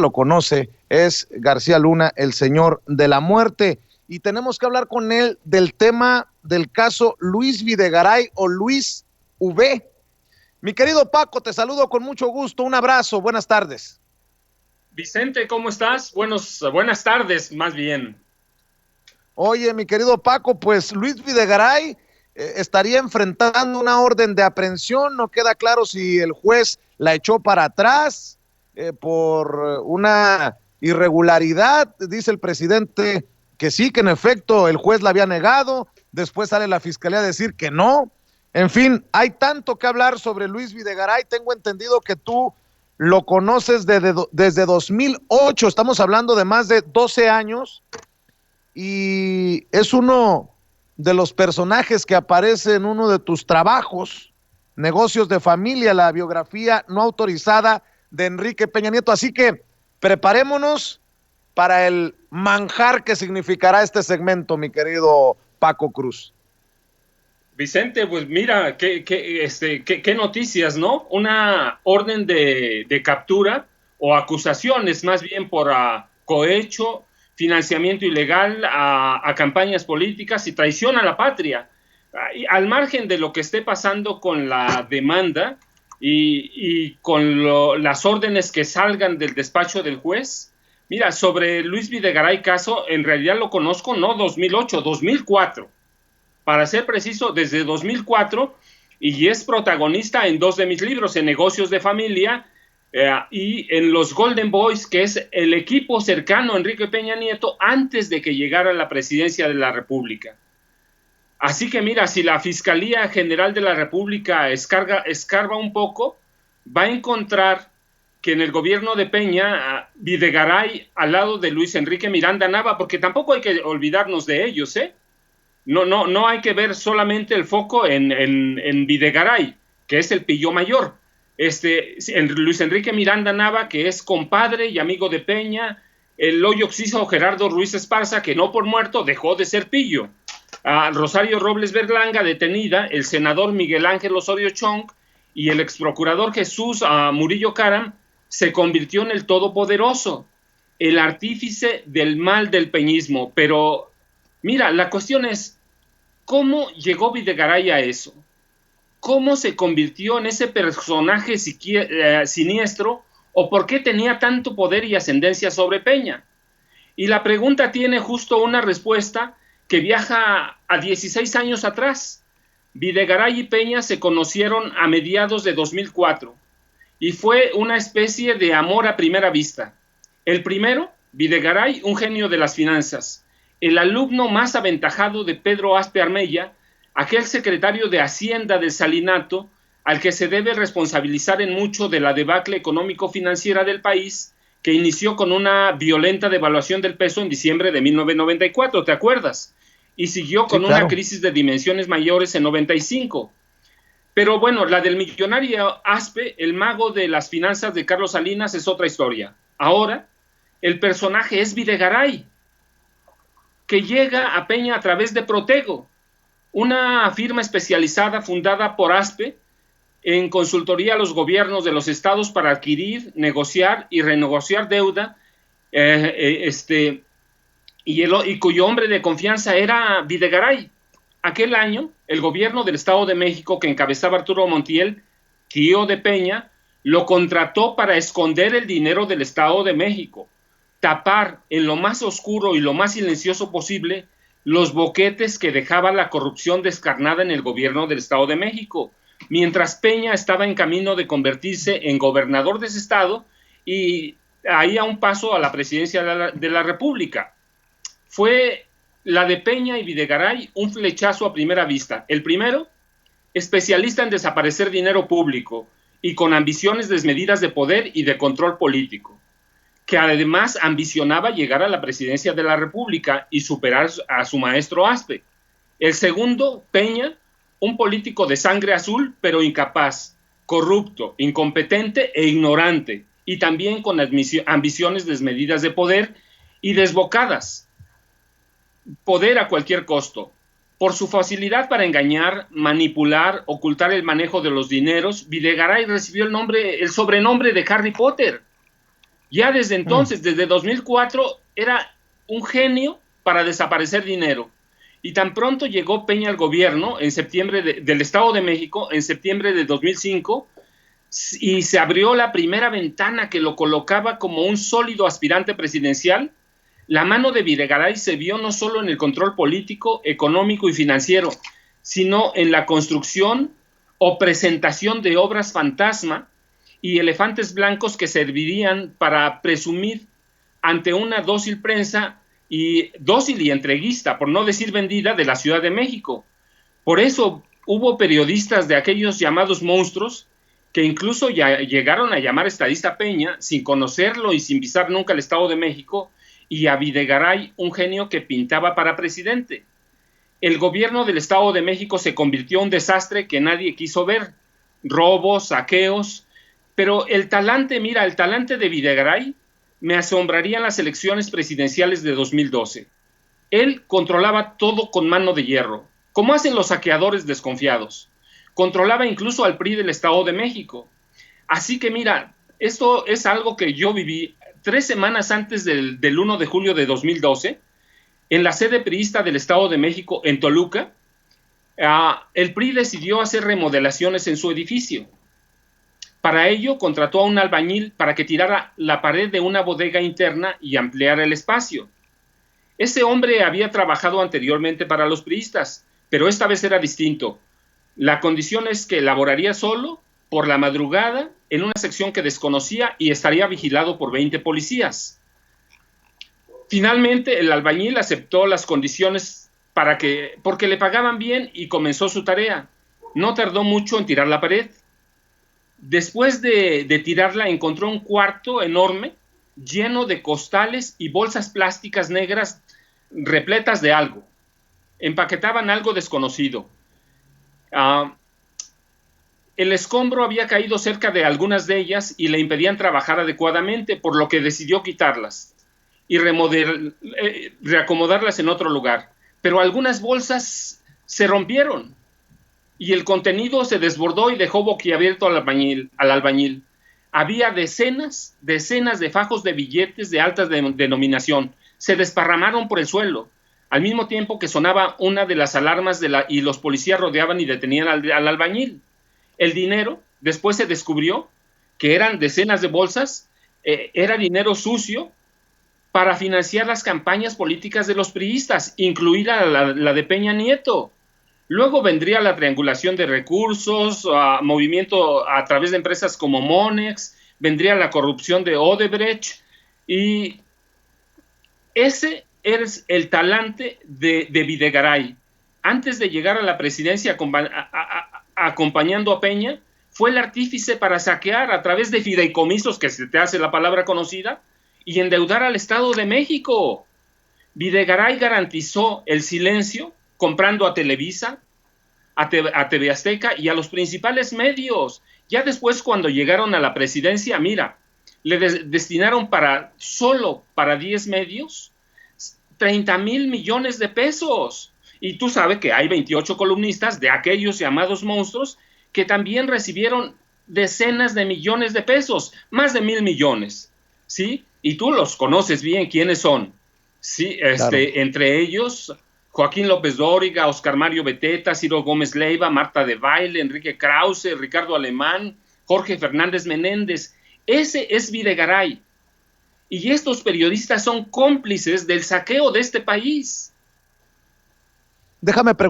lo conoce, es García Luna, el señor de la muerte. Y tenemos que hablar con él del tema del caso Luis Videgaray o Luis V. Mi querido Paco, te saludo con mucho gusto. Un abrazo, buenas tardes. Vicente, ¿cómo estás? Buenas tardes, más bien. Oye, mi querido Paco, pues Luis Videgaray estaría enfrentando una orden de aprehensión. No queda claro si el juez la echó para atrás por una irregularidad. Dice el presidente que sí, que en efecto el juez la había negado. Después sale la fiscalía a decir que no. En fin, hay tanto que hablar sobre Luis Videgaray. Tengo entendido que tú lo conoces desde 2008. Estamos hablando de más de 12 años y es uno de los personajes que aparece en uno de tus trabajos, Negocios de Familia, la biografía no autorizada de Enrique Peña Nieto. Así que preparémonos para el manjar que significará este segmento, mi querido Paco Cruz. Vicente, pues mira, qué noticias, ¿no? Una orden de captura o acusaciones más bien por cohecho, financiamiento ilegal a campañas políticas y traición a la patria. Al margen de lo que esté pasando con la demanda y con las órdenes que salgan del despacho del juez, mira, sobre Luis Videgaray caso, en realidad lo conozco no 2008, 2004. Para ser preciso, desde 2004, y es protagonista en dos de mis libros, en Negocios de Familia y en los Golden Boys, que es el equipo cercano a Enrique Peña Nieto antes de que llegara a la presidencia de la República. Así que mira, si la Fiscalía General de la República escarba un poco, va a encontrar que en el gobierno de Peña, Videgaray al lado de Luis Enrique Miranda Nava, porque tampoco hay que olvidarnos de ellos, No hay que ver solamente el foco en Videgaray, que es el pillo mayor. Luis Enrique Miranda Nava, que es compadre y amigo de Peña, el hoy occiso Gerardo Ruiz Esparza, que no por muerto dejó de ser pillo. Rosario Robles Berlanga, detenida, el senador Miguel Ángel Osorio Chong y el exprocurador Jesús Murillo Caram se convirtió en el todopoderoso, el artífice del mal del peñismo. Pero mira, la cuestión es, ¿cómo llegó Videgaray a eso? ¿Cómo se convirtió en ese personaje siniestro? ¿O por qué tenía tanto poder y ascendencia sobre Peña? Y la pregunta tiene justo una respuesta que viaja a 16 años atrás. Videgaray y Peña se conocieron a mediados de 2004 y fue una especie de amor a primera vista. El primero, Videgaray, un genio de las finanzas, el alumno más aventajado de Pedro Aspe Armella, aquel secretario de Hacienda del Salinato, al que se debe responsabilizar en mucho de la debacle económico-financiera del país, que inició con una violenta devaluación del peso en diciembre de 1994, ¿te acuerdas? Y siguió con una crisis de dimensiones mayores en 95. Pero bueno, la del millonario Aspe, el mago de las finanzas de Carlos Salinas, es otra historia. Ahora, el personaje es Videgaray, que llega a Peña a través de Protego, una firma especializada fundada por Aspe en consultoría a los gobiernos de los estados para adquirir, negociar y renegociar deuda, y cuyo hombre de confianza era Videgaray. Aquel año, el gobierno del Estado de México, que encabezaba Arturo Montiel, tío de Peña, lo contrató para esconder el dinero del Estado de México, tapar en lo más oscuro y lo más silencioso posible los boquetes que dejaba la corrupción descarnada en el gobierno del Estado de México, mientras Peña estaba en camino de convertirse en gobernador de ese estado y ahí a un paso a la presidencia de la República. Fue la de Peña y Videgaray un flechazo a primera vista. El primero, especialista en desaparecer dinero público y con ambiciones desmedidas de poder y de control político, que además ambicionaba llegar a la presidencia de la República y superar a su maestro Aspe. El segundo, Peña, un político de sangre azul, pero incapaz, corrupto, incompetente e ignorante, y también con ambiciones desmedidas de poder y desbocadas. Poder a cualquier costo. Por su facilidad para engañar, manipular, ocultar el manejo de los dineros, Videgaray recibió el sobrenombre de Harry Potter. Ya desde entonces, desde 2004, era un genio para desaparecer dinero. Y tan pronto llegó Peña al gobierno en septiembre del Estado de México, en septiembre de 2005, y se abrió la primera ventana que lo colocaba como un sólido aspirante presidencial, la mano de Videgaray se vio no solo en el control político, económico y financiero, sino en la construcción o presentación de obras fantasma y elefantes blancos que servirían para presumir ante una dócil prensa dócil y entreguista, por no decir vendida, de la Ciudad de México. Por eso hubo periodistas de aquellos llamados monstruos que incluso ya llegaron a llamar estadista Peña sin conocerlo y sin pisar nunca el Estado de México, y a Videgaray un genio que pintaba para presidente. El gobierno del Estado de México se convirtió en un desastre que nadie quiso ver, robos, saqueos, pero el talante de Videgaray me asombraría en las elecciones presidenciales de 2012. Él controlaba todo con mano de hierro, como hacen los saqueadores desconfiados. Controlaba incluso al PRI del Estado de México. Así que mira, esto es algo que yo viví 3 semanas antes del 1 de julio de 2012, en la sede priista del Estado de México, en Toluca. El PRI decidió hacer remodelaciones en su edificio. Para ello, contrató a un albañil para que tirara la pared de una bodega interna y ampliara el espacio. Ese hombre había trabajado anteriormente para los priistas, pero esta vez era distinto. La condición es que laboraría solo, por la madrugada, en una sección que desconocía y estaría vigilado por 20 policías. Finalmente, el albañil aceptó las condiciones porque le pagaban bien y comenzó su tarea. No tardó mucho en tirar la pared. Después de tirarla, encontró un cuarto enorme, lleno de costales y bolsas plásticas negras repletas de algo. Empaquetaban algo desconocido. El escombro había caído cerca de algunas de ellas y le impedían trabajar adecuadamente, por lo que decidió quitarlas y reacomodarlas en otro lugar. Pero algunas bolsas se rompieron y el contenido se desbordó y dejó boquiabierto al albañil. Había decenas de fajos de billetes de alta denominación. Se desparramaron por el suelo, al mismo tiempo que sonaba una de las alarmas y los policías rodeaban y detenían al albañil. El dinero, después se descubrió que eran decenas de bolsas, era dinero sucio para financiar las campañas políticas de los priistas, incluida la de Peña Nieto. Luego vendría la triangulación de recursos, movimiento a través de empresas como Monex, vendría la corrupción de Odebrecht, y ese es el talante de Videgaray. Antes de llegar a la presidencia acompañando a Peña, fue el artífice para saquear a través de fideicomisos, que se te hace la palabra conocida, y endeudar al Estado de México. Videgaray garantizó el silencio comprando a Televisa, a TV Azteca y a los principales medios. Ya después, cuando llegaron a la presidencia, mira, le destinaron solo para 10 medios 30,000 millones de pesos. Y tú sabes que hay 28 columnistas de aquellos llamados monstruos que también recibieron decenas de millones de pesos, más de 1,000 millones, ¿sí? Y tú los conoces bien, ¿quiénes son? Sí, Claro. Entre ellos, Joaquín López Dóriga, Oscar Mario Beteta, Ciro Gómez Leiva, Marta de Baile, Enrique Krause, Ricardo Alemán, Jorge Fernández Menéndez. Ese es Videgaray. Y estos periodistas son cómplices del saqueo de este país. Déjame preguntar.